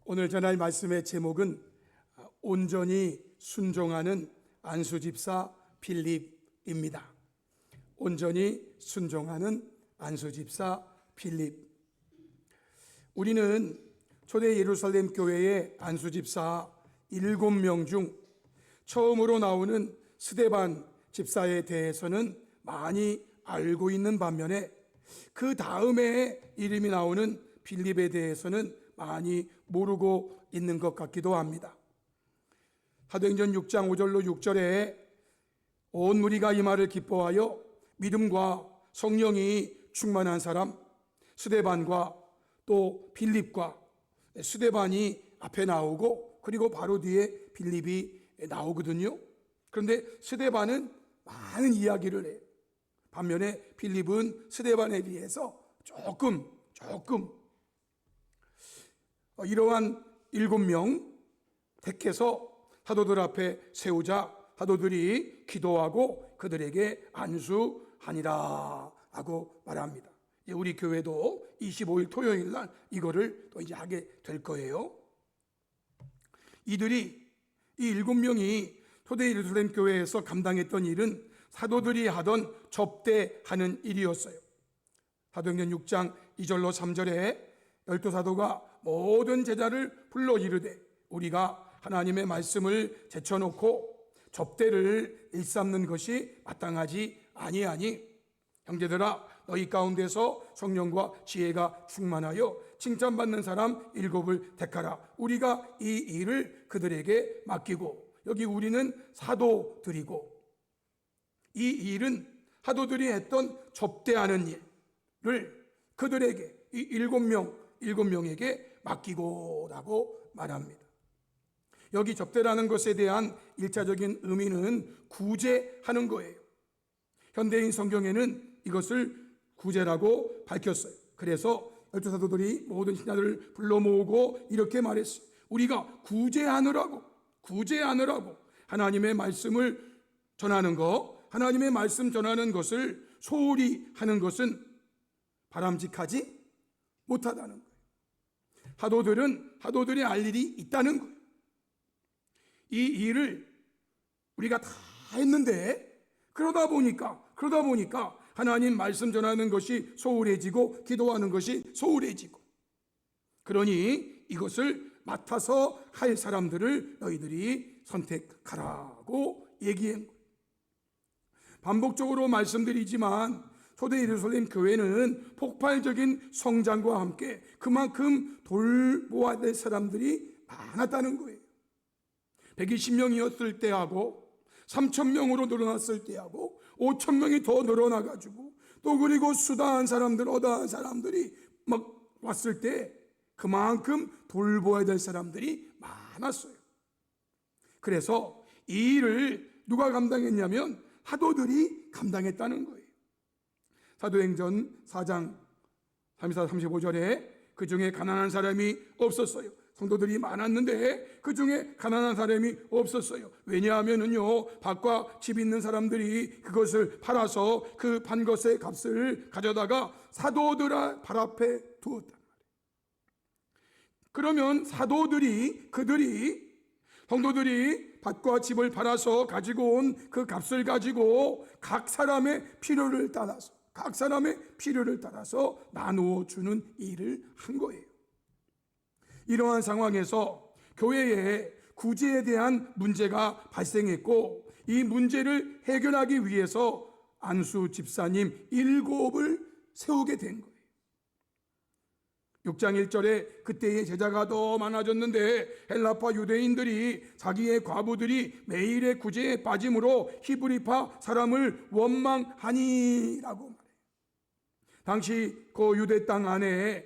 오늘 전할 말씀의 제목은 온전히 순종하는 안수집사 빌립입니다. 온전히 순종하는 안수집사 빌립. 우리는 초대 예루살렘 교회의 안수집사 7명 중 처음으로 나오는 스데반 집사에 대해서는 많이 알고 있는 반면에 그 다음에 이름이 나오는 빌립에 대해서는 많이 모르고 있는 것 같기도 합니다. 사도행전 6장 5절로 6절에 온 무리가 이 말을 기뻐하여 믿음과 성령이 충만한 사람 스데반과 또 빌립과, 스데반이 앞에 나오고 그리고 바로 뒤에 빌립이 나오거든요. 그런데 스데반은 많은 이야기를 해요. 반면에 빌립은 스데반에 비해서 조금 이러한 7명 택해서 사도들 앞에 세우자 사도들이 기도하고 그들에게 안수하니라 하고 말합니다. 우리 교회도 25일 토요일 날 이거를 또 이제 하게 될 거예요. 이들이 이 7명이 초대 예루살렘 교회에서 감당했던 일은 사도들이 하던 접대하는 일이었어요. 사도행전 6장 2절로 3절에 12사도가 모든 제자를 불러 이르되 우리가 하나님의 말씀을 제쳐놓고 접대를 일삼는 것이 마땅하지 아니하니 형제들아 너희 가운데서 성령과 지혜가 충만하여 칭찬받는 사람 7을 택하라. 우리가 이 일을 그들에게 맡기고, 여기 우리는 사도들이고 이 일은 사도들이 했던 접대하는 일을 그들에게 이 7명에게 맡기고라고 말합니다. 여기 접대라는 것에 대한 1차적인 의미는 구제하는 거예요. 현대인 성경에는 이것을 구제라고 밝혔어요. 그래서 12사도들이 모든 신하들을 불러 모으고 이렇게 말했어요. 우리가 구제하느라고 하나님의 말씀을 전하는 것, 하나님의 말씀 전하는 것을 소홀히 하는 것은 바람직하지 못하다는 거예요. 사도들이 알 일이 있다는 거예요. 이 일을 우리가 다 했는데 그러다 보니까 하나님 말씀 전하는 것이 소홀해지고 기도하는 것이 소홀해지고, 그러니 이것을 맡아서 할 사람들을 너희들이 선택하라고 얘기한 거예요. 반복적으로 말씀드리지만 초대 예루살렘 교회는 폭발적인 성장과 함께 그만큼 돌보아야 될 사람들이 많았다는 거예요. 120명이었을 때하고 3,000명으로 늘어났을 때하고 5,000명이 더 늘어나가지고 또 그리고 어다한 사람들이 막 왔을 때 그만큼 돌보아야 될 사람들이 많았어요. 그래서 이 일을 누가 감당했냐면 사도들이 감당했다는 거예요. 사도행전 4장 34, 35절에 그 중에 가난한 사람이 없었어요. 성도들이 많았는데 그 중에 가난한 사람이 없었어요. 왜냐하면은요, 밭과 집 있는 사람들이 그것을 팔아서 그 판 것의 값을 가져다가 사도들 발 앞에 두었단 말이에요. 그러면 성도들이 밭과 집을 팔아서 가지고 온 그 값을 가지고 각 사람의 필요를 따라서 나누어 주는 일을 한 거예요. 이러한 상황에서 교회에 구제에 대한 문제가 발생했고, 이 문제를 해결하기 위해서 안수 집사님 7을 세우게 된 거예요. 6장 1절에 그때의 제자가 더 많아졌는데 헬라파 유대인들이 자기의 과부들이 매일의 구제에 빠짐으로 히브리파 사람을 원망하니라고 말해요. 당시 그 유대 땅 안에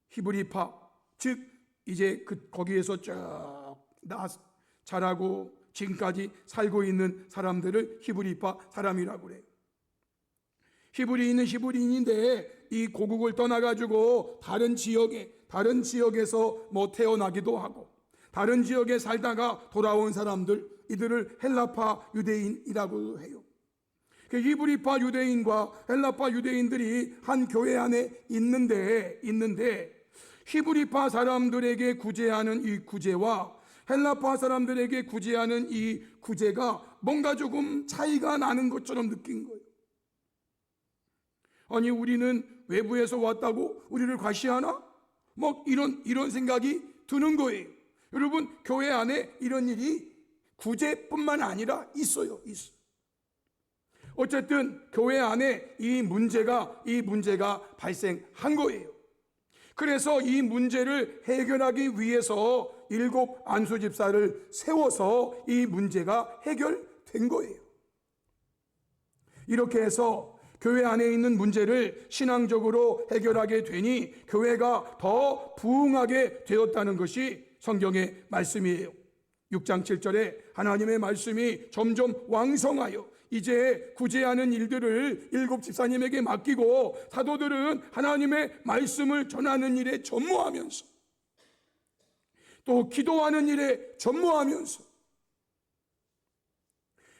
히브리파, 즉 이제 거기에서 쭉 자라고 지금까지 살고 있는 사람들을 히브리파 사람이라고 그래요. 히브리인은 히브리인인데 이 고국을 떠나가지고 다른 지역에서 태어나기도 하고 다른 지역에 살다가 돌아온 사람들, 이들을 헬라파 유대인이라고 해요. 히브리파 유대인과 헬라파 유대인들이 한 교회 안에 있는데 히브리파 사람들에게 구제하는 이 구제와 헬라파 사람들에게 구제하는 이 구제가 뭔가 조금 차이가 나는 것처럼 느낀 거예요. 아니, 우리는 외부에서 왔다고 우리를 과시하나? 뭐 이런 생각이 드는 거예요. 여러분, 교회 안에 이런 일이 구제뿐만 아니라 있어요. 어쨌든 교회 안에 이 문제가 발생한 거예요. 그래서 이 문제를 해결하기 위해서 7 안수 집사를 세워서 이 문제가 해결된 거예요. 이렇게 해서 교회 안에 있는 문제를 신앙적으로 해결하게 되니 교회가 더 부흥하게 되었다는 것이 성경의 말씀이에요. 6장 7절에 하나님의 말씀이 점점 왕성하여 이제 구제하는 일들을 7 집사님에게 맡기고 사도들은 하나님의 말씀을 전하는 일에 전무하면서 또 기도하는 일에 전무하면서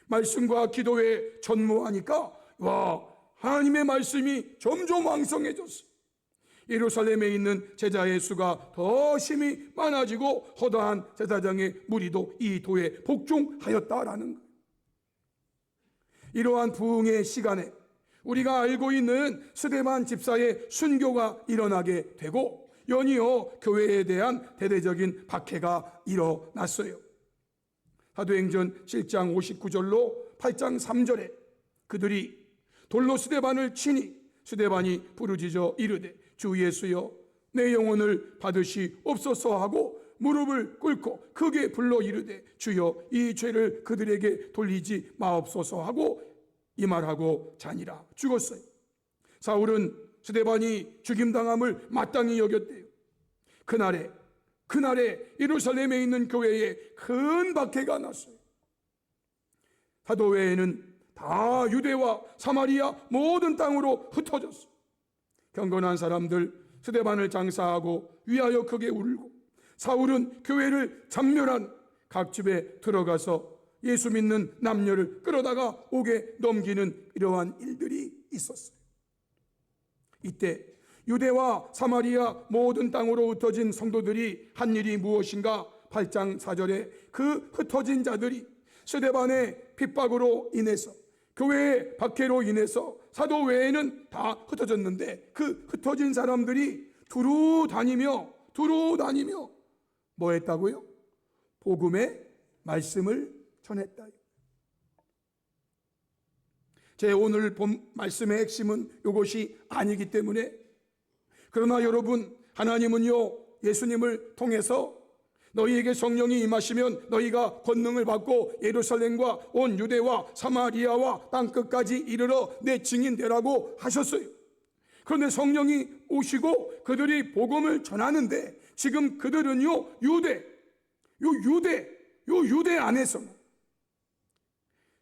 말씀과 기도에 전무하니까 하나님의 말씀이 점점 왕성해졌어요. 예루살렘에 있는 제자의 수가 더 심히 많아지고 허다한 제사장의 무리도 이 도에 복종하였다라는 거예요. 이러한 부흥의 시간에 우리가 알고 있는 스데반 집사의 순교가 일어나게 되고 연이어 교회에 대한 대대적인 박해가 일어났어요. 사도행전 7장 59절로 8장 3절에 그들이 돌로 스데반을 치니 스데반이 부르짖어 이르되 주 예수여 내 영혼을 받으시옵소서 하고 무릎을 꿇고 크게 불러 이르되 주여 이 죄를 그들에게 돌리지 마옵소서 하고 이 말하고 자니라. 죽었어요. 사울은 스데반이 죽임당함을 마땅히 여겼대요. 그날에 예루살렘에 있는 교회에 큰 박해가 났어요. 사도회에는 다 유대와 사마리아 모든 땅으로 흩어졌어요. 경건한 사람들 스데반을 장사하고 위하여 크게 울고 사울은 교회를 잔멸한 각 집에 들어가서 예수 믿는 남녀를 끌어다가 옥에 넘기는 이러한 일들이 있었어요. 이때 유대와 사마리아 모든 땅으로 흩어진 성도들이 한 일이 무엇인가? 8장 4절에 그 흩어진 자들이 스데반의 핍박으로 인해서 교회의 박해로 인해서 사도 외에는 다 흩어졌는데 그 흩어진 사람들이 두루 다니며 뭐 했다고요? 복음의 말씀을 전했다. 제 오늘 본 말씀의 핵심은 이것이 아니기 때문에, 그러나 여러분, 하나님은요 예수님을 통해서 너희에게 성령이 임하시면 너희가 권능을 받고 예루살렘과 온 유대와 사마리아와 땅끝까지 이르러 내 증인 되라고 하셨어요. 그런데 성령이 오시고 그들이 복음을 전하는데 지금 그들은요 유대 안에서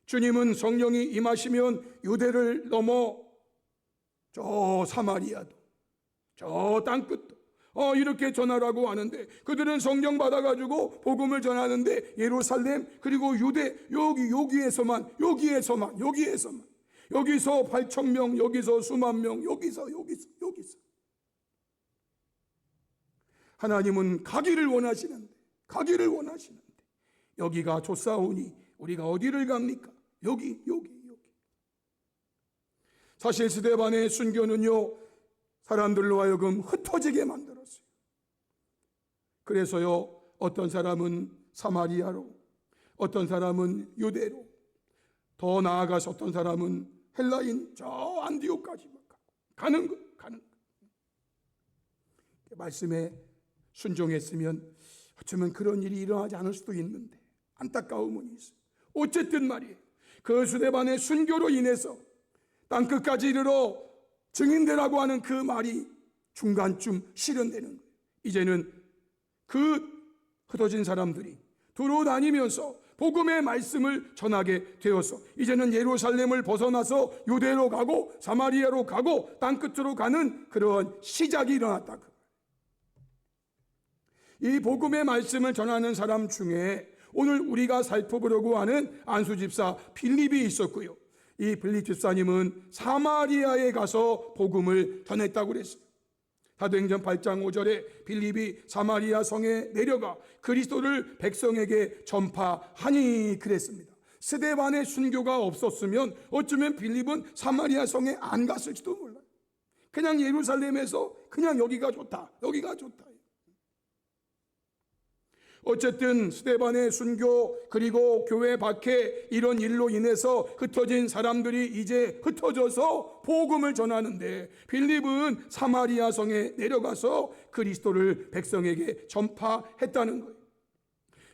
주님은 성령이 임하시면 유대를 넘어 저 사마리아도 저 땅끝도 이렇게 전하라고 하는데 그들은 성령 받아가지고 복음을 전하는데 예루살렘 그리고 유대 여기에서만 여기서 8,000명 여기서 수만 명 여기서 하나님은 가기를 원하시는데 여기가 좁사오니 우리가 어디를 갑니까? 여기. 사실 스데반의 순교는요 사람들로 하여금 흩어지게 만들었어요. 그래서요 어떤 사람은 사마리아로, 어떤 사람은 유대로, 더 나아가서 어떤 사람은 헬라인 저 안디옥까지 가는 거. 말씀에 순종했으면 어쩌면 그런 일이 일어나지 않을 수도 있는데 안타까움은 있어요. 어쨌든 말이에요. 그 스데반의 순교로 인해서 땅끝까지 이르러 증인되라고 하는 그 말이 중간쯤 실현되는 거예요. 이제는 그 흩어진 사람들이 돌아다니면서 복음의 말씀을 전하게 되어서 이제는 예루살렘을 벗어나서 유대로 가고 사마리아로 가고 땅끝으로 가는 그런 시작이 일어났다. 이 복음의 말씀을 전하는 사람 중에 오늘 우리가 살펴보려고 하는 안수집사 빌립이 있었고요. 이 빌립 집사님은 사마리아에 가서 복음을 전했다고 그랬어요. 사도행전 8장 5절에 빌립이 사마리아 성에 내려가 그리스도를 백성에게 전파하니 그랬습니다. 스데반의 순교가 없었으면 어쩌면 빌립은 사마리아 성에 안 갔을지도 몰라요. 그냥 예루살렘에서 그냥 여기가 좋다, 여기가 좋다. 어쨌든 스데반의 순교 그리고 교회 밖에 이런 일로 인해서 흩어진 사람들이 이제 흩어져서 복음을 전하는데 빌립은 사마리아 성에 내려가서 그리스도를 백성에게 전파했다는 거예요.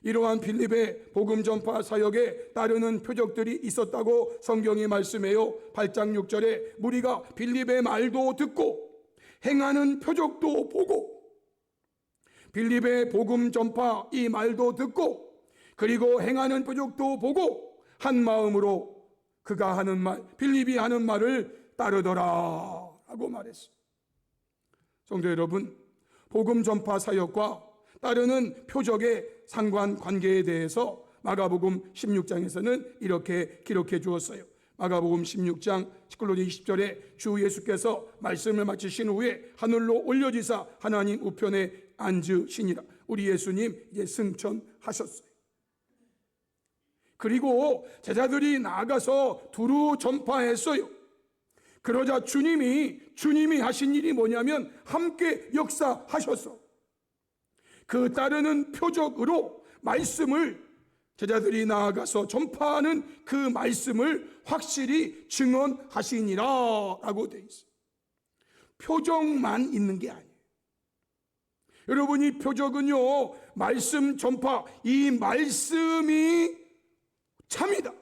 이러한 빌립의 복음 전파 사역에 따르는 표적들이 있었다고 성경이 말씀해요. 8장 6절에 무리가 빌립의 말도 듣고 행하는 표적도 보고, 빌립의 복음 전파 이 말도 듣고 그리고 행하는 표적도 보고 한 마음으로 그가 하는 말, 빌립이 하는 말을 따르더라 라고 말했어요. 성도 여러분, 복음 전파 사역과 따르는 표적의 상관관계에 대해서 마가복음 16장에서는 이렇게 기록해 주었어요. 마가복음 16장 19절 20절에 주 예수께서 말씀을 마치신 후에 하늘로 올려지사 하나님 우편에 앉으시니라. 우리 예수님 이제 승천하셨어요. 그리고 제자들이 나가서 두루 전파했어요. 그러자 주님이 하신 일이 뭐냐면 함께 역사하셔서 그 따르는 표적으로 말씀을, 제자들이 나아가서 전파하는 그 말씀을 확실히 증언하시니라 라고 되어 있어요. 표적만 있는 게 아니에요. 여러분, 이 표적은요, 말씀 전파, 이 말씀이 참이다,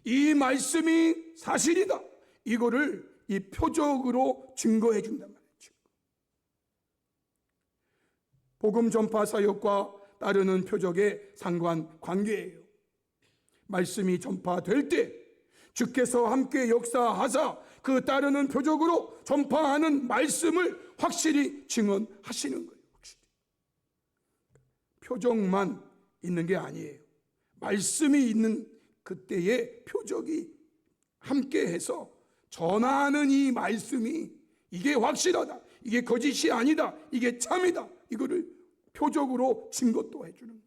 이 말씀이 사실이다, 이거를 이 표적으로 증거해 준단 말이에요. 복음 전파 사역과 따르는 표적의 상관관계예요. 말씀이 전파될 때 주께서 함께 역사하사 그 따르는 표적으로 전파하는 말씀을 확실히 증언하시는 거예요. 확실히. 표적만 있는 게 아니에요. 말씀이 있는 그때의 표적이 함께해서 전하는 이 말씀이 이게 확실하다, 이게 거짓이 아니다, 이게 참이다, 이거를 표적으로 증거도 해주는 거예요.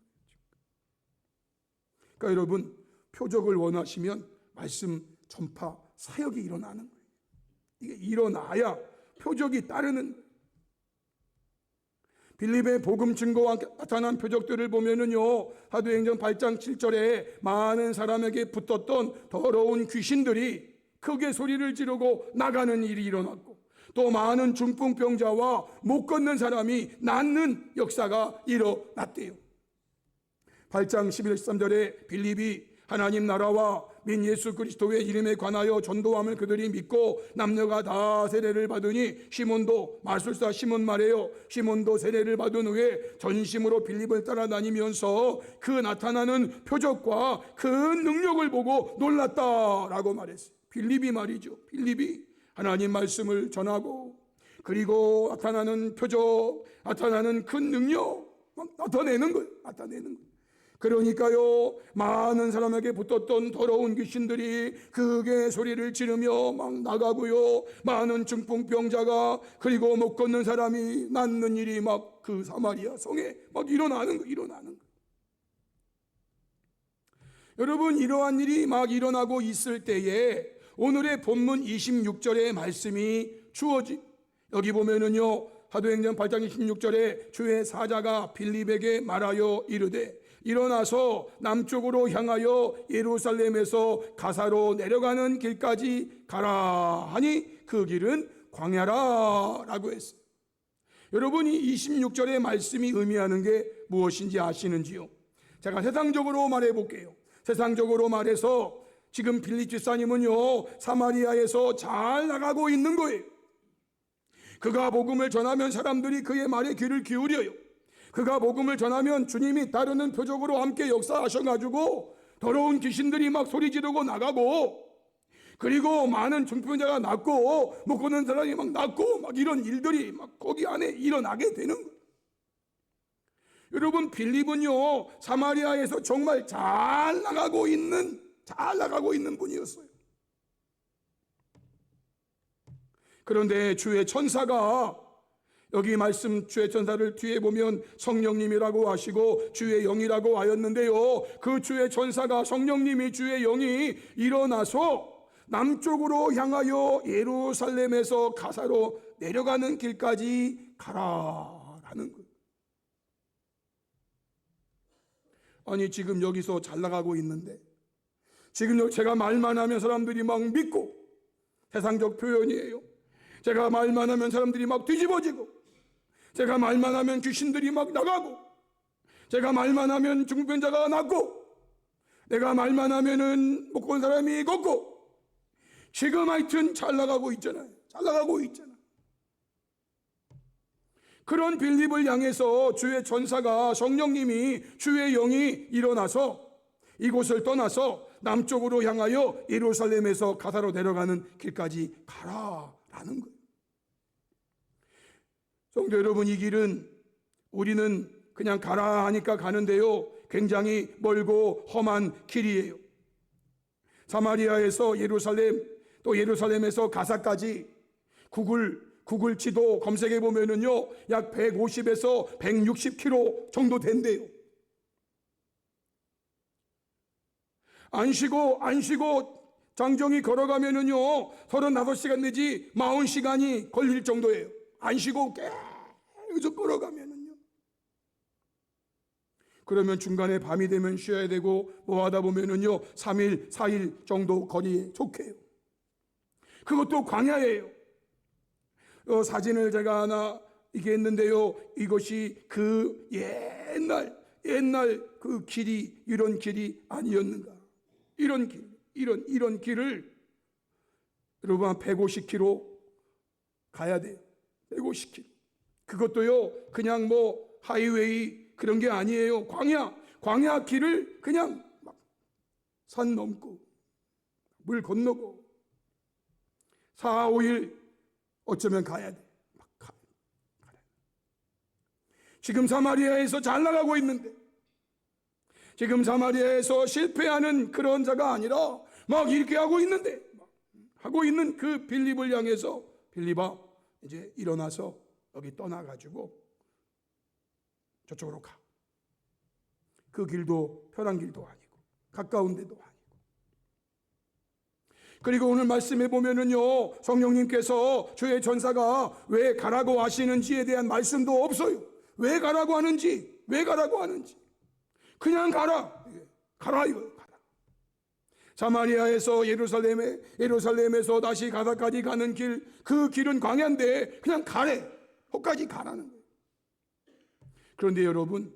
그러니까 여러분, 표적을 원하시면 말씀 전파 사역이 일어나는 거예요. 이게 일어나야 표적이 따르는 거예요. 빌립의 복음 증거와 나타난 표적들을 보면은요, 사도행전 8장 7절에 많은 사람에게 붙었던 더러운 귀신들이 크게 소리를 지르고 나가는 일이 일어났고, 또 많은 중풍병자와 못 걷는 사람이 낫는 역사가 일어났대요. 8장 11절 13절에 빌립이 하나님 나라와 민 예수 그리스도의 이름에 관하여 전도함을 그들이 믿고 남녀가 다 세례를 받으니 시몬도, 마술사 시몬 말이에요, 시몬도 세례를 받은 후에 전심으로 빌립을 따라다니면서 그 나타나는 표적과 그 능력을 보고 놀랐다라고 말했어요. 빌립이 말이죠. 빌립이 하나님 말씀을 전하고 그리고 나타나는 표적, 나타나는 큰 능력 막 나타내는 거예요. 나타내는 거예요. 그러니까요, 많은 사람에게 붙었던 더러운 귀신들이 크게 소리를 지르며 막 나가고요, 많은 중풍병자가 그리고 못 걷는 사람이 낫는 일이 막 그 사마리아 성에 막 일어나는 거예요. 여러분, 이러한 일이 막 일어나고 있을 때에 오늘의 본문 26절의 말씀이 여기 보면은요, 사도행전 8장 26절에 주의 사자가 빌립에게 말하여 이르되 일어나서 남쪽으로 향하여 예루살렘에서 가사로 내려가는 길까지 가라 하니 그 길은 광야라 라고 했어요. 여러분이 26절의 말씀이 의미하는 게 무엇인지 아시는지요? 제가 세상적으로 말해 볼게요. 세상적으로 말해서 지금 빌립 집사님은요, 사마리아에서 잘 나가고 있는 거예요. 그가 복음을 전하면 사람들이 그의 말에 귀를 기울여요. 그가 복음을 전하면 주님이 따르는 표적으로 함께 역사하셔가지고 더러운 귀신들이 막 소리 지르고 나가고, 그리고 많은 중풍자가 낫고 못 걷는 사람이 막 낫고 막 이런 일들이 막 거기 안에 일어나게 되는 거예요. 여러분, 빌립은요, 사마리아에서 정말 잘 나가고 있는 분이었어요. 그런데 주의 천사가 여기 말씀 주의 전사를 뒤에 보면 성령님이라고 하시고 주의 영이라고 하였는데요, 그 주의 전사가, 성령님이, 주의 영이 일어나서 남쪽으로 향하여 예루살렘에서 가사로 내려가는 길까지 가라라는 거예요. 아니, 지금 여기서 잘 나가고 있는데, 지금 제가 말만 하면 사람들이 막 믿고, 세상적 표현이에요. 제가 말만 하면 사람들이 막 뒤집어지고, 제가 말만 하면 귀신들이 막 나가고, 제가 말만 하면 중풍병자가 낫고, 내가 말만 하면은 못 본 사람이 걷고, 지금 하여튼 잘 나가고 있잖아요. 잘 나가고 있잖아요. 그런 빌립을 향해서 주의 전사가, 성령님이, 주의 영이 일어나서 이곳을 떠나서 남쪽으로 향하여 예루살렘에서 가사로 내려가는 길까지 가라라는 거예요. 성도 여러분, 이 길은 우리는 그냥 가라 하니까 가는데요, 굉장히 멀고 험한 길이에요. 사마리아에서 예루살렘, 또 예루살렘에서 가사까지 구글 지도 검색해 보면은요, 약 150에서 160km 정도 된대요. 안 쉬고 장정이 걸어가면은요 35시간 내지 40시간이 걸릴 정도예요. 안 쉬고 계속 걸어가면은요. 그러면 중간에 밤이 되면 쉬어야 되고 뭐 하다 보면은요 3일 4일 정도 거리에 속해요. 그것도 광야예요. 사진을 제가 하나 이게 했는데요, 이것이 그 옛날 그 길이 이런 길이 아니었는가. 이런 길을 여러분 한 150km 가야 돼요. 150km. 그것도요 그냥 뭐 하이웨이 그런 게 아니에요. 광야 길을 그냥 막 산 넘고 물 건너고 4, 5일 어쩌면 가야 돼. 막 가야. 지금 사마리아에서 잘 나가고 있는데, 지금 사마리아에서 실패하는 그런 자가 아니라 막 이렇게 하고 있는데, 하고 있는 그 빌립을 향해서, 빌립아 이제 일어나서 여기 떠나가지고 저쪽으로 가. 그 길도 편한 길도 아니고 가까운 데도 아니고. 그리고 오늘 말씀해 보면은요, 성령님께서 주의 전사가 왜 가라고 하시는지에 대한 말씀도 없어요. 왜 가라고 하는지 그냥 가라 이거예요. 가라. 사마리아에서 예루살렘에서 다시 가사까지 가는 길, 그 길은 광야인데 그냥 가래. 거기까지 가라는 거예요. 그런데 여러분,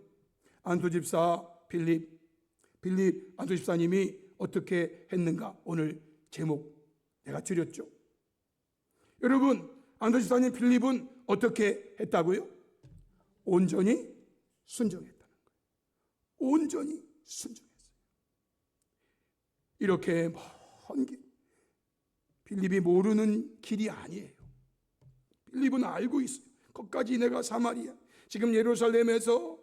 안수집사 빌립 안수집사님이 어떻게 했는가? 오늘 제목 내가 드렸죠. 여러분, 안수집사님 빌립은 어떻게 했다고요? 온전히 순종했다는 거예요. 온전히 순종했어요. 이렇게 먼 길, 빌립이 모르는 길이 아니에요. 빌립은 알고 있어요. 거기까지 내가 사마리아, 지금 예루살렘에서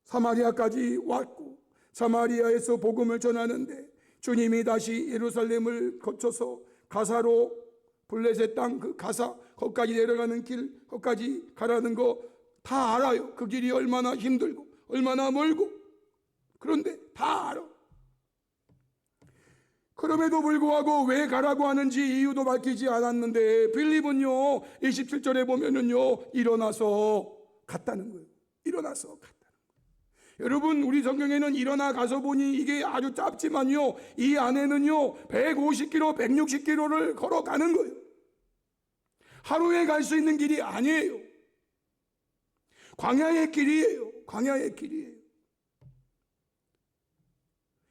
사마리아까지 왔고 사마리아에서 복음을 전하는데 주님이 다시 예루살렘을 거쳐서 가사로, 블레셋 땅 그 가사 거기까지 내려가는 길, 거기까지 가라는 거 다 알아요. 그 길이 얼마나 힘들고 얼마나 멀고. 그런데 다 알아. 그럼에도 불구하고 왜 가라고 하는지 이유도 밝히지 않았는데 빌립은요 27절에 보면은요 일어나서 갔다는 거예요. 일어나서 갔다는 거예요. 여러분, 우리 성경에는 일어나 가서 보니 이게 아주 짧지만요 이 안에는요 150km 160km를 걸어가는 거예요. 하루에 갈 수 있는 길이 아니에요. 광야의 길이에요.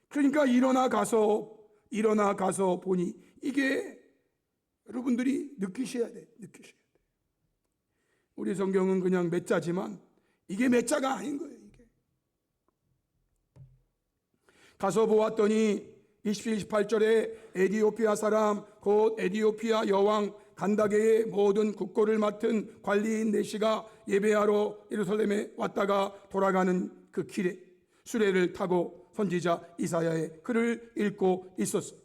그러니까 일어나 가서 보니 이게 여러분들이 느끼셔야 돼. 우리 성경은 그냥 몇 자지만 이게 몇 자가 아닌 거예요. 이게 가서 보았더니 27, 28절에 에디오피아 사람 곧 에디오피아 여왕 간다게의 모든 국고를 맡은 관리인 내시가 예배하러 예루살렘에 왔다가 돌아가는 그 길에 수레를 타고 선지자 이사야의 글을 읽고 있었어요.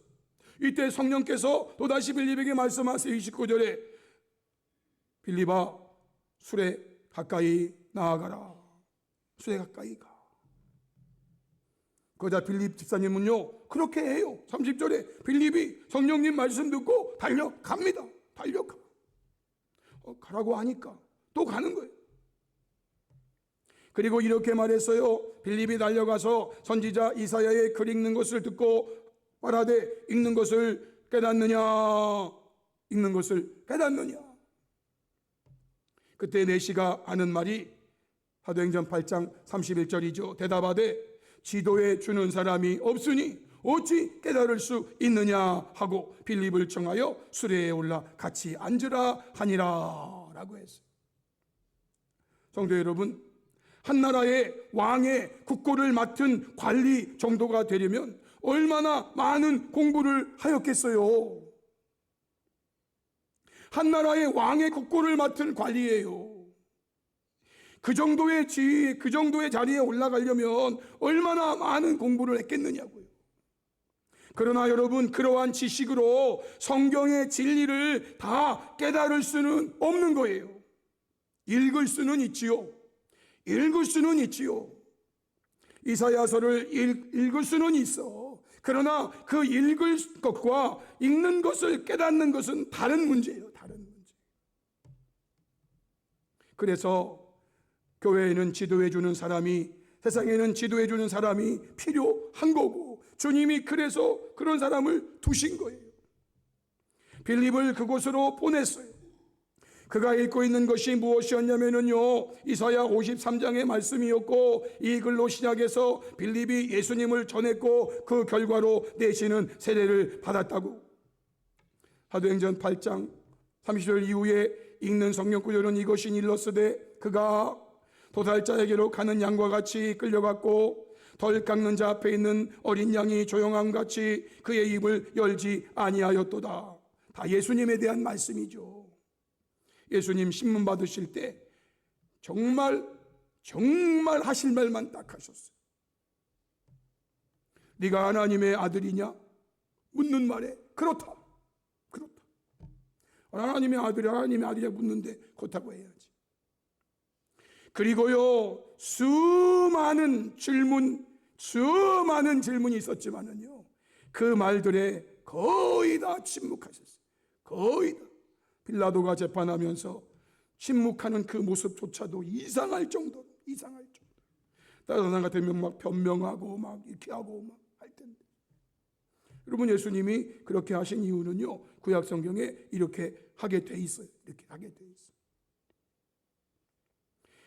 이때 성령께서 또다시 빌립에게 말씀하세요. 29절에 빌립아 술에 가까이 나아가라. 술에 가까이 가. 그러자 빌립 집사님은요 그렇게 해요. 30절에 빌립이 성령님 말씀 듣고 달려갑니다. 달려가. 가라고 하니까 또 가는 거예요. 그리고 이렇게 말했어요. 빌립이 달려가서 선지자 이사야의 글 읽는 것을 듣고 말하되 읽는 것을 깨닫느냐. 읽는 것을 깨닫느냐. 그때 내시가 하는 말이 사도행전 8장 31절이죠. 대답하되 지도해 주는 사람이 없으니 어찌 깨달을 수 있느냐 하고 빌립을 청하여 수레에 올라 같이 앉으라 하니라 라고 했어요. 성도 여러분, 한 나라의 왕의 국고를 맡은 관리 정도가 되려면 얼마나 많은 공부를 하였겠어요. 한 나라의 왕의 국고를 맡은 관리예요. 그 정도의 지위, 그 정도의 자리에 올라가려면 얼마나 많은 공부를 했겠느냐고요. 그러나 여러분, 그러한 지식으로 성경의 진리를 다 깨달을 수는 없는 거예요. 읽을 수는 있지요. 읽을 수는 있지요. 이사야서를 읽을 수는 있어. 그러나 그 읽을 것과 읽는 것을 깨닫는 것은 다른 문제예요. 다른 문제. 그래서 교회에는 지도해주는 사람이, 세상에는 지도해주는 사람이 필요한 거고 주님이 그래서 그런 사람을 두신 거예요. 빌립을 그곳으로 보냈어요. 그가 읽고 있는 것이 무엇이었냐면요, 이사야 53장의 말씀이었고 이 글로 시작해서 빌립이 예수님을 전했고 그 결과로 내시는 세례를 받았다고. 사도행전 8장 30절 이후에 읽는 성경 구절은 이것이 일렀으되 그가 도살자에게로 가는 양과 같이 끌려갔고 덜 깎는 자 앞에 있는 어린 양이 조용함 같이 그의 입을 열지 아니하였도다. 다 예수님에 대한 말씀이죠. 예수님 신문 받으실 때 정말 하실 말만 딱 하셨어요. 네가 하나님의 아들이냐? 묻는 말에 그렇다. 하나님의 아들이냐 묻는데 그렇다고 해야지. 그리고요, 수많은 질문이 있었지만은요, 그 말들에 거의 다 침묵하셨어요. 거의 다. 빌라도가 재판하면서 침묵하는 그 모습조차도 이상할 정도로. 다른 사람 같으면 막 변명하고 막 이렇게 하고 막 할 텐데. 여러분, 예수님이 그렇게 하신 이유는요, 구약 성경에 이렇게 하게 돼 있어요. 이렇게 하게 돼 있어요.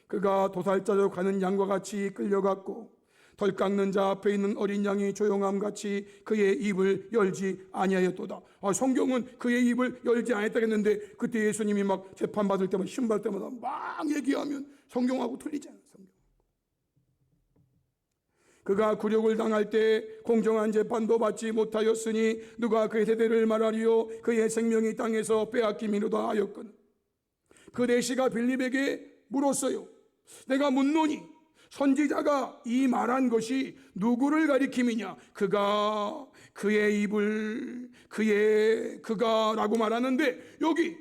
그가 도살자로 가는 양과 같이 끌려갔고 덜 깎는 자 앞에 있는 어린 양이 조용함 같이 그의 입을 열지 아니하였도다. 성경은 그의 입을 열지 아니했다 했는데 그때 예수님이 막 재판받을 때마다 신발 때마다 막 얘기하면 성경하고 틀리잖아요. 그가 굴욕을 당할 때 공정한 재판도 받지 못하였으니 누가 그의 세대를 말하리요. 그의 생명이 땅에서 빼앗김이로다 하였거늘. 그 내시가 빌립에게 물었어요. 내가 묻노니 선지자가 이 말한 것이 누구를 가리킴이냐? 그가 그의 입을 그가라고 말하는데 여기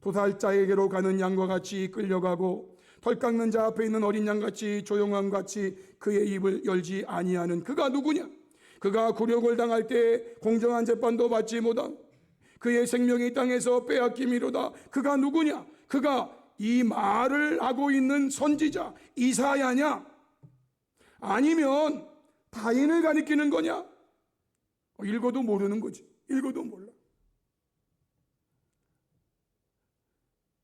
도살자에게로 가는 양과 같이 끌려가고 털 깎는 자 앞에 있는 어린 양같이 조용함 같이 그의 입을 열지 아니하는 그가 누구냐? 그가 굴욕을 당할 때 공정한 재판도 받지 못함. 그의 생명이 땅에서 빼앗김이로다. 그가 누구냐? 그가 이 말을 하고 있는 선지자 이사야냐? 아니면 다인을 가리키는 거냐? 읽어도 모르는 거지. 읽어도 몰라.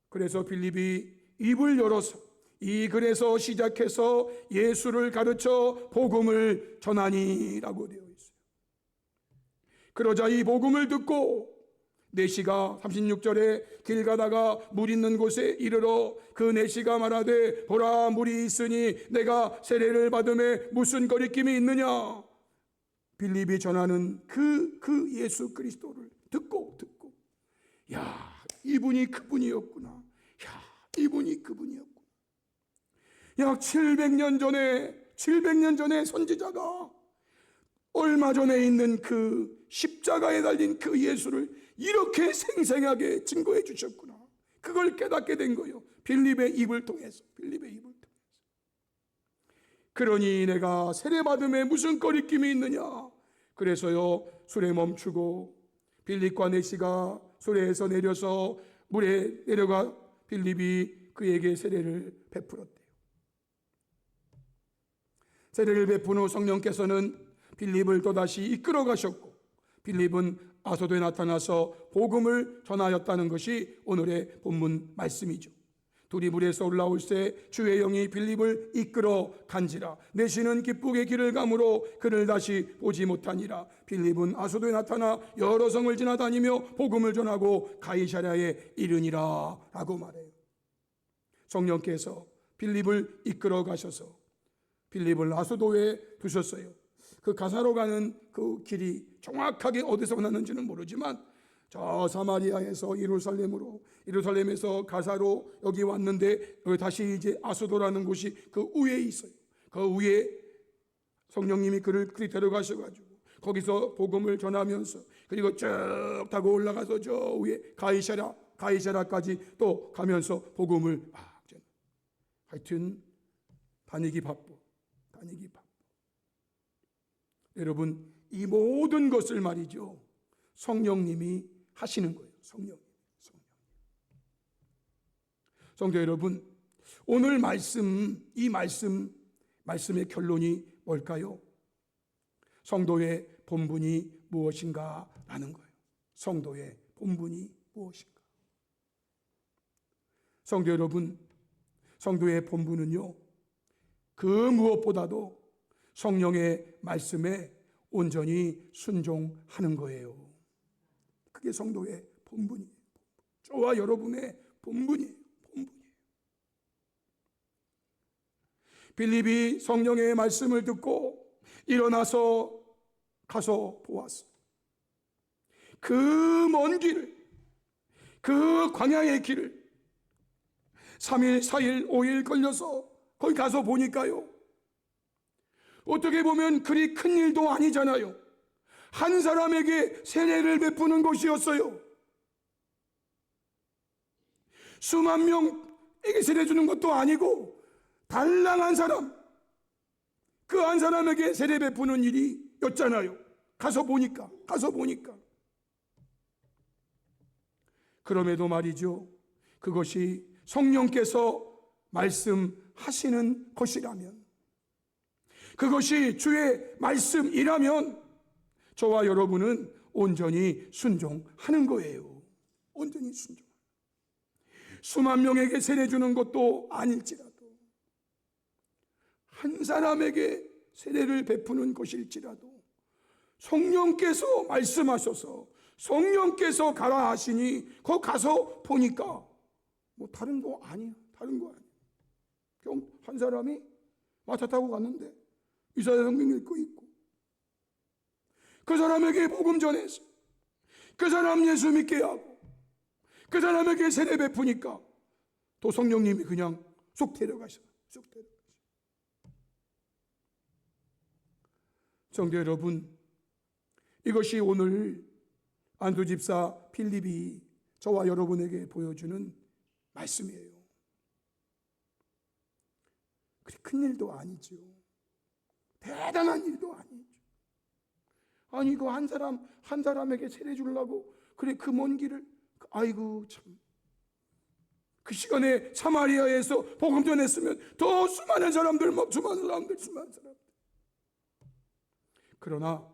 그래서 빌립이 입을 열어서 이 글에서 시작해서 예수를 가르쳐 복음을 전하니라고 되어 있어요. 그러자 이 복음을 듣고 내시가 36절에 길 가다가 물 있는 곳에 이르러 그 내시가 말하되 보라 물이 있으니 내가 세례를 받음에 무슨 거리낌이 있느냐. 빌립이 전하는 그 예수 그리스도를 듣고 야, 이분이 그분이었구나. 이분이 그분이었구나. 약 700년 전에 선지자가 얼마 전에 있는 그 십자가에 달린 그 예수를 이렇게 생생하게 증거해 주셨구나. 그 그걸 깨닫게 된 거예요. 빌립의 입을 통해서. 그러니 내가 세례받음에 무슨 거리낌이 있느냐. 그래서요, 술에 멈추고 빌립과 내시가 수레에서 내려서 물에 내려가 빌립이 그에게 세례를 베풀었대요. 세례를 베푼 후 성령께서는 빌립을 또다시 이끌어 가셨고, 빌립은 아소도에 나타나서 복음을 전하였다는 것이 오늘의 본문 말씀이죠. 둘이 물에서 올라올 때 주의 영이 빌립을 이끌어 간지라. 내시는 기쁘게 길을 가므로 그를 다시 보지 못하니라. 빌립은 아소도에 나타나 여러 성을 지나다니며 복음을 전하고 가이사랴에 이르니라 라고 말해요. 성령께서 빌립을 이끌어 가셔서 빌립을 아소도에 두셨어요. 그 가사로 가는 그 길이 정확하게 어디서 났는지는 모르지만 저 사마리아에서 예루살렘에서 가사로 여기 왔는데, 여기 다시 이제 아소도라는 곳이 그 위에 있어요. 그 위에 성령님이 그를 그리 데려가셔가지고 거기서 복음을 전하면서, 그리고 쭉 타고 올라가서 저 위에 가이사랴까지 또 가면서 복음을 전해. 하여튼 다니기 바빠. 여러분, 이 모든 것을 말이죠, 성령님이 하시는 거예요. 성령. 성도 여러분, 오늘 이 말씀의 결론이 뭘까요? 성도의 본분이 무엇인가 라는 거예요. 성도의 본분이 무엇인가. 성도 여러분, 성도의 본분은요, 그 무엇보다도 성령의 말씀에 온전히 순종하는 거예요. 그게 성도의 본분이에요. 저와 여러분의 본분이에요. 빌립이 성령의 말씀을 듣고 일어나서 가서 보았어요. 그 먼 길을, 그 광야의 길을 3일, 4일, 5일 걸려서 거기 가서 보니까요, 어떻게 보면 그리 큰 일도 아니잖아요. 한 사람에게 세례를 베푸는 것이었어요. 수만 명에게 세례 주는 것도 아니고 달랑한 사람, 그 한 사람에게 세례 베푸는 일이었잖아요. 가서 보니까. 그럼에도 말이죠, 그것이 성령께서 말씀하시는 것이라면, 그것이 주의 말씀이라면 저와 여러분은 온전히 순종하는 거예요. 온전히 순종. 수만 명에게 세례 주는 것도 아닐지라도, 한 사람에게 세례를 베푸는 것일지라도 성령께서 말씀하셔서 성령께서 가라 하시니 거기 가서 보니까 뭐 다른 거 아니에요. 그냥 한 사람이 마차 타고 갔는데 이사야 성경 읽고 있고, 그 사람에게 복음 전해서 그 사람 예수 믿게 하고 그 사람에게 세례 베푸니까 또 성령님이 그냥 쏙 데려가셔. 성도 여러분, 이것이 오늘 안수집사 빌립이 저와 여러분에게 보여주는 말씀이에요. 그리 큰 일도 아니죠. 대단한 일도 아니죠. 아니, 그 한 사람에게 세례 주려고 그래 그 먼 길을, 아이고 참. 그 시간에 사마리아에서 복음 전했으면 더 수많은 사람들. 그러나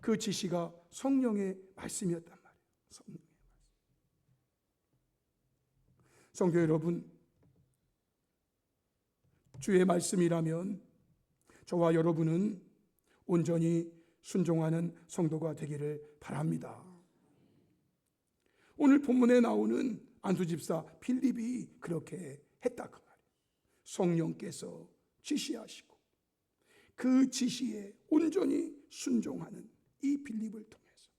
그 지시가 성령의 말씀이었단 말이에요. 성령의 말씀. 성도 여러분, 주의 말씀이라면 저와 여러분은 온전히 순종하는 성도가 되기를 바랍니다. 오늘 본문에 나오는 안수집사 빌립이 그렇게 했다 그 말이에요. 성령께서 지시하시고 그 지시에 온전히 순종하는 이 빌립을 통해서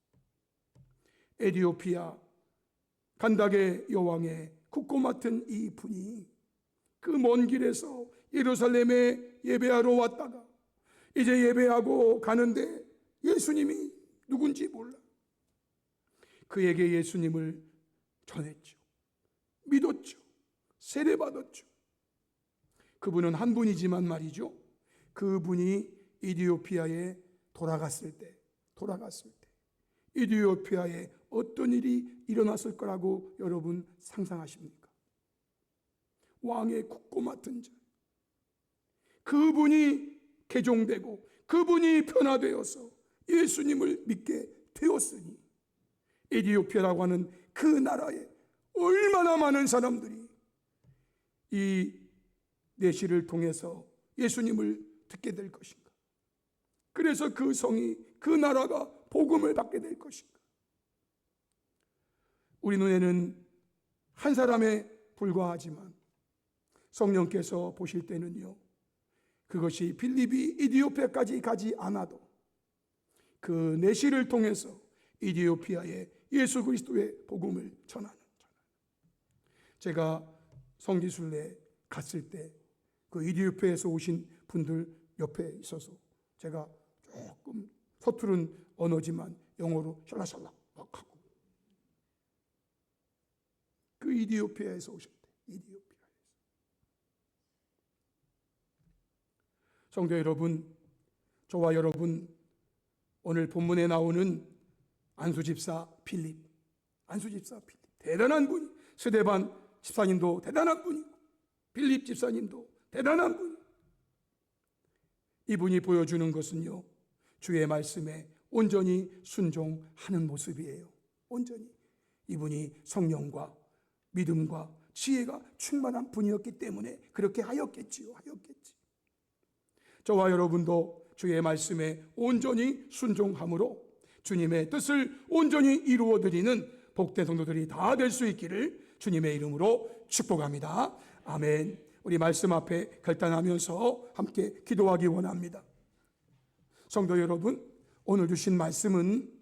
에디오피아 간닥의 여왕의 국고 맡은 이 분이 그 먼 길에서 예루살렘에 예배하러 왔다가 이제 예배하고 가는데 예수님이 누군지 몰라. 그에게 예수님을 전했죠. 믿었죠. 세례받았죠. 그분은 한 분이지만 말이죠, 그분이 이디오피아에 돌아갔을 때 이디오피아에 어떤 일이 일어났을 거라고 여러분 상상하십니까? 왕의 국고 맡은 자, 그분이 개종되고 그분이 변화되어서 예수님을 믿게 되었으니 에티오피아라고 하는 그 나라에 얼마나 많은 사람들이 이 내시를 통해서 예수님을 듣게 될 것인가. 그래서 그 성이, 그 나라가 복음을 받게 될 것인가. 우리 눈에는 한 사람에 불과하지만 성령께서 보실 때는요, 그것이 빌립이 이디오피아까지 가지 않아도 그 내시를 통해서 이디오피아에 예수 그리스도의 복음을 전하는. 제가 성지순례 갔을 때 그 이디오피아에서 오신 분들 옆에 있어서 제가 조금 서투른 언어지만 영어로 샬라샬라 막 하고, 그 이디오피아에서 오셨대. 이디오피아에서. 성도 여러분, 저와 여러분, 오늘 본문에 나오는 안수집사 필립, 대단한 분이, 스데반 집사님도 대단한 분이고 필립 집사님도 대단한 분. 이분이 보여주는 것은요, 주의 말씀에 온전히 순종하는 모습이에요. 온전히. 이분이 성령과 믿음과 지혜가 충만한 분이었기 때문에 그렇게 하였겠지. 저와 여러분도 주의 말씀에 온전히 순종함으로 주님의 뜻을 온전히 이루어드리는 복된 성도들이 다 될 수 있기를 주님의 이름으로 축복합니다. 아멘. 우리 말씀 앞에 결단하면서 함께 기도하기 원합니다. 성도 여러분, 오늘 주신 말씀은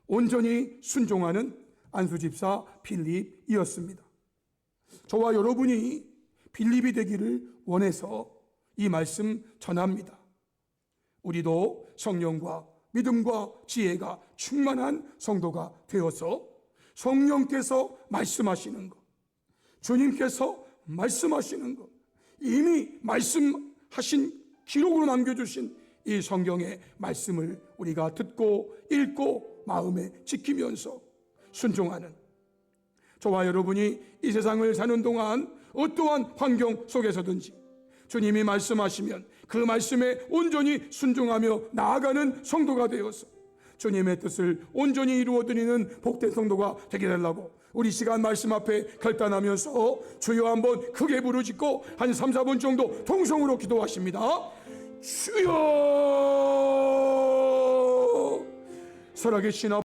온전히 순종하는 안수집사 빌립이었습니다. 저와 여러분이 빌립이 되기를 원해서 이 말씀 전합니다. 우리도 성령과 믿음과 지혜가 충만한 성도가 되어서 성령께서 말씀하시는 것, 주님께서 말씀하시는 것, 이미 말씀하신 기록으로 남겨주신 이 성경의 말씀을 우리가 듣고 읽고 마음에 지키면서 순종하는, 저와 여러분이 이 세상을 사는 동안 어떠한 환경 속에서든지 주님이 말씀하시면 그 말씀에 온전히 순종하며 나아가는 성도가 되어서 주님의 뜻을 온전히 이루어드리는 복된 성도가 되게 되려고 우리 시간 말씀 앞에 결단하면서 주여 한번 크게 부르짖고 한 3, 4분 정도 통성으로 기도하십니다. 주여, 살아계신